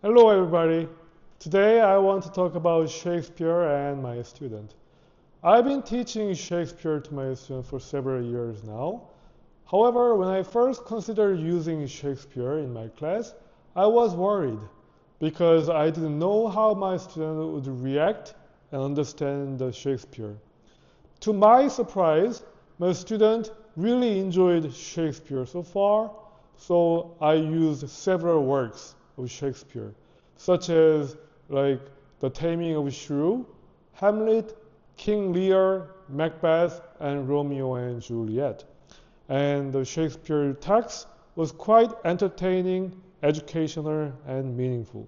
Hello everybody. Today I want to talk about Shakespeare and my student. I've been teaching Shakespeare to my students for several years now. However, when I first considered using Shakespeare in my class, I was worried because I didn't know how my student would react and understand the Shakespeare. To my surprise, my student really enjoyed Shakespeare so far, so I used several works of Shakespeare, such as like The Taming of Shrew, Hamlet, King Lear, Macbeth, and Romeo and Juliet. And the Shakespeare text was quite entertaining, educational, and meaningful.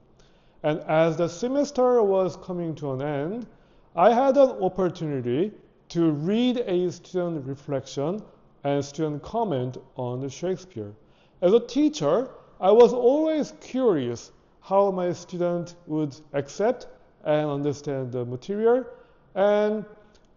And as the semester was coming to an end, I had an opportunity to read a student reflection and student comment on the Shakespeare. As a teacher, I was always curious how my student would accept and understand the material. And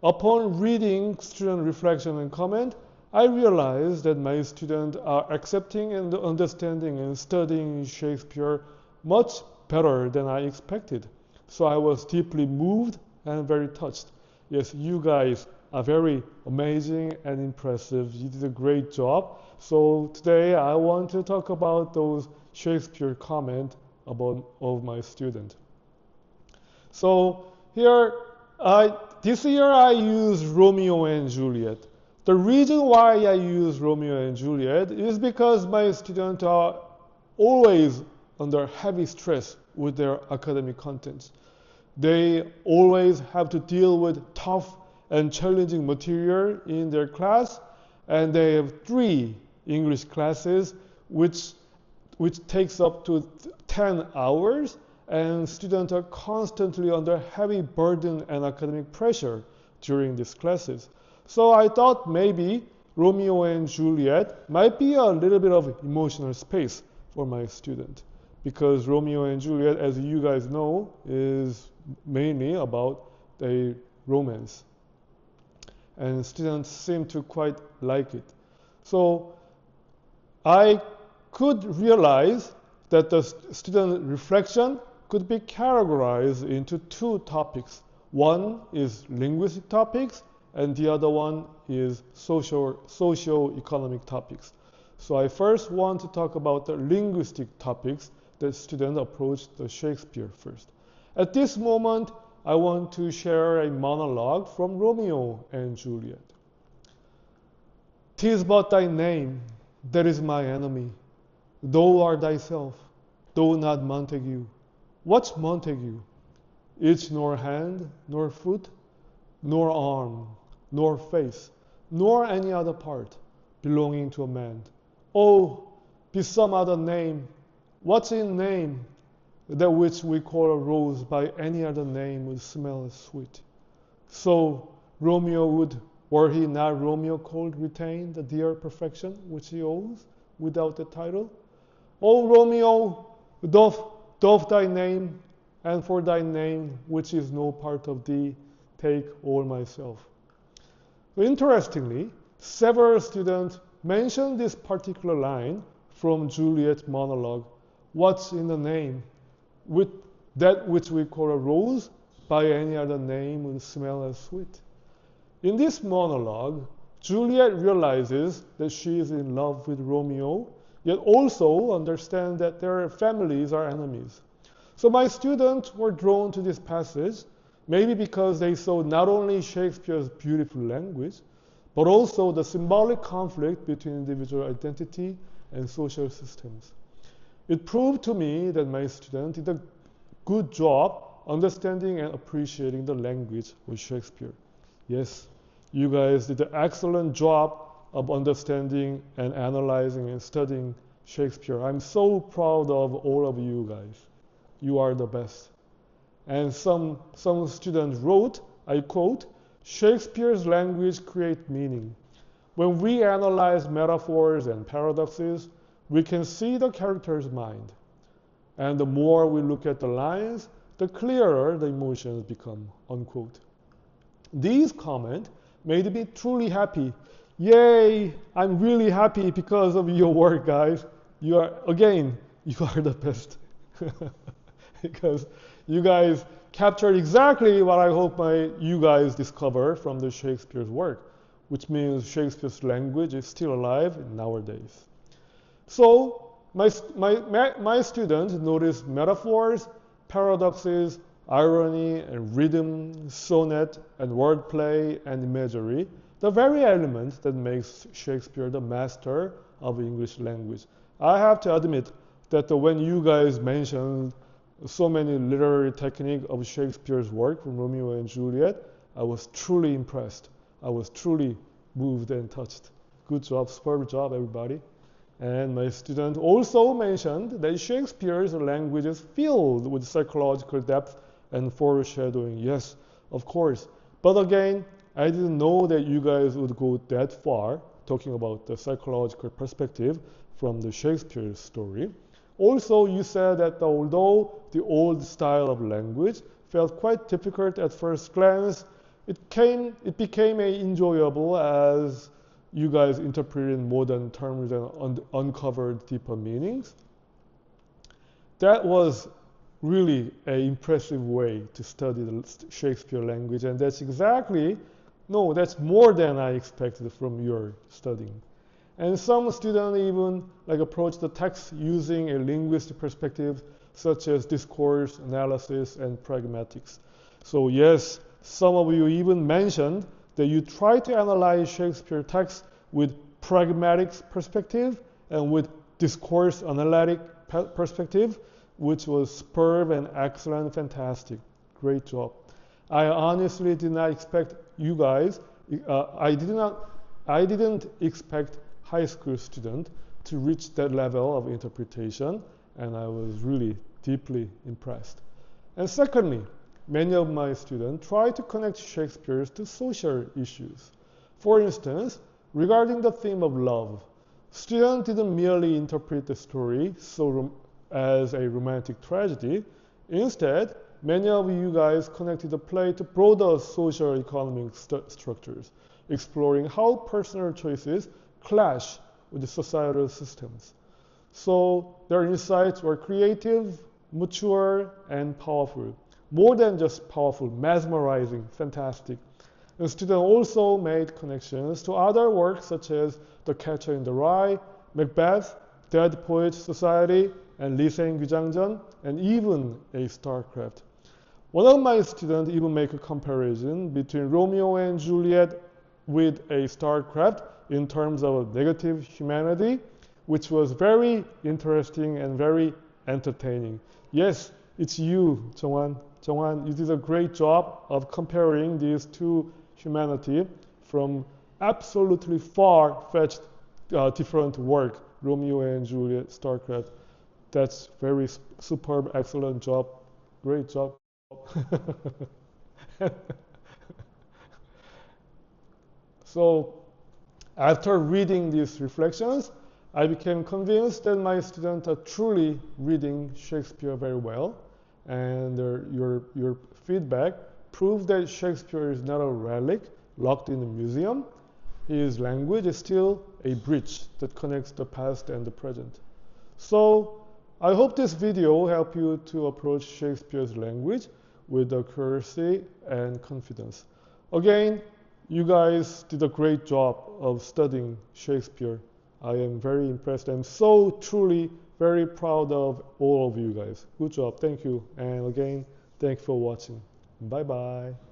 upon reading student reflection and comment, I realized that my students are accepting and understanding and studying Shakespeare much better than I expected. So I was deeply moved and very touched. Yes, you guys are very amazing and impressive. You did a great job. So today I want to talk about those Shakespeare comment of my student. So here, this year I used Romeo and Juliet. The reason why I use Romeo and Juliet is because my students are always under heavy stress with their academic contents. They always have to deal with tough and challenging material in their class, and they have 3 English classes which takes up to 10 hours, and students are constantly under heavy burden and academic pressure during these classes. So I thought maybe Romeo and Juliet might be a little bit of emotional space for my student, because Romeo and Juliet, as you guys know, is mainly about a romance. And students seem to quite like it. So I could realize that the student reflection could be categorized into 2 topics. One is linguistic topics, and the other one is socio-economic topics. So I first want to talk about the linguistic topics that students approach the Shakespeare first. At this moment, I want to share a monologue from Romeo and Juliet. "'Tis but thy name that is my enemy. Thou art thyself, though not Montague. What's Montague? It's nor hand, nor foot, nor arm, nor face, nor any other part belonging to a man. Oh, be some other name. What's in name? That which we call a rose by any other name would smell as sweet. So Romeo would, were he not Romeo, could retain the dear perfection which he owes without the title. O Romeo, doff thy name, and for thy name, which is no part of thee, take all myself." Interestingly, several students mentioned this particular line from Juliet's monologue, "What's in the name? With that which we call a rose, by any other name would smell as sweet." In this monologue, Juliet realizes that she is in love with Romeo, yet also understands that their families are enemies. So my students were drawn to this passage, maybe because they saw not only Shakespeare's beautiful language, but also the symbolic conflict between individual identity and social systems. It proved to me that my student did a good job understanding and appreciating the language of Shakespeare. Yes, you guys did an excellent job of understanding and analyzing and studying Shakespeare. I'm so proud of all of you guys. You are the best. And some students wrote, I quote, "Shakespeare's language creates meaning. When we analyze metaphors and paradoxes, we can see the character's mind. And the more we look at the lines, the clearer the emotions become," unquote. These comments made me truly happy. Yay! I'm really happy because of your work, guys. You are the best. because you guys captured exactly what I hope you guys discover from the Shakespeare's work, which means Shakespeare's language is still alive nowadays. So my students noticed metaphors, paradoxes, irony, and rhythm, sonnet, and wordplay, and imagery, the very elements that makes Shakespeare the master of English language. I have to admit that when you guys mentioned so many literary techniques of Shakespeare's work from Romeo and Juliet, I was truly impressed. I was truly moved and touched. Good job, superb job, everybody. And my student also mentioned that Shakespeare's language is filled with psychological depth and foreshadowing. Yes, of course. But again, I didn't know that you guys would go that far, talking about the psychological perspective from the Shakespeare story. Also, you said that although the old style of language felt quite difficult at first glance, it became enjoyable as you guys interpreted modern terms and uncovered deeper meanings. That was really an impressive way to study the Shakespeare language, and that's more than I expected from your studying. And some students even approach the text using a linguistic perspective, such as discourse, analysis, and pragmatics. So yes, some of you even mentioned that you try to analyze Shakespeare text with pragmatic perspective and with discourse analytic perspective, which was superb and excellent, fantastic. Great job. I honestly did not expect you guys, I didn't expect high school student to reach that level of interpretation, and I was really deeply impressed. And secondly, many of my students try to connect Shakespeare to social issues. For instance, regarding the theme of love, students didn't merely interpret the story as a romantic tragedy. Instead, many of you guys connected the play to broader social economic structures, exploring how personal choices clash with the societal systems. So their insights were creative, mature, and powerful. More than just powerful, mesmerizing, fantastic. The students also made connections to other works such as The Catcher in the Rye, Macbeth, Dead Poets Society, and 리생귀장전, and even a StarCraft. One of my students even make a comparison between Romeo and Juliet with a StarCraft in terms of negative humanity, which was very interesting and very entertaining. Yes, it's you, Jongwan. Jongwan, you did a great job of comparing these two humanity from absolutely far-fetched different work, Romeo and Juliet, StarCraft. That's very superb, excellent job, great job. So after reading these reflections, I became convinced that my students are truly reading Shakespeare very well, and your feedback proved that Shakespeare is not a relic locked in a museum. His language is still a bridge that connects the past and the present. So I hope this video helped you to approach Shakespeare's language with accuracy and confidence. Again, you guys did a great job of studying Shakespeare. I am very impressed. I'm so truly very proud of all of you guys. Good job. Thank you. And again, thank you for watching. Bye-bye.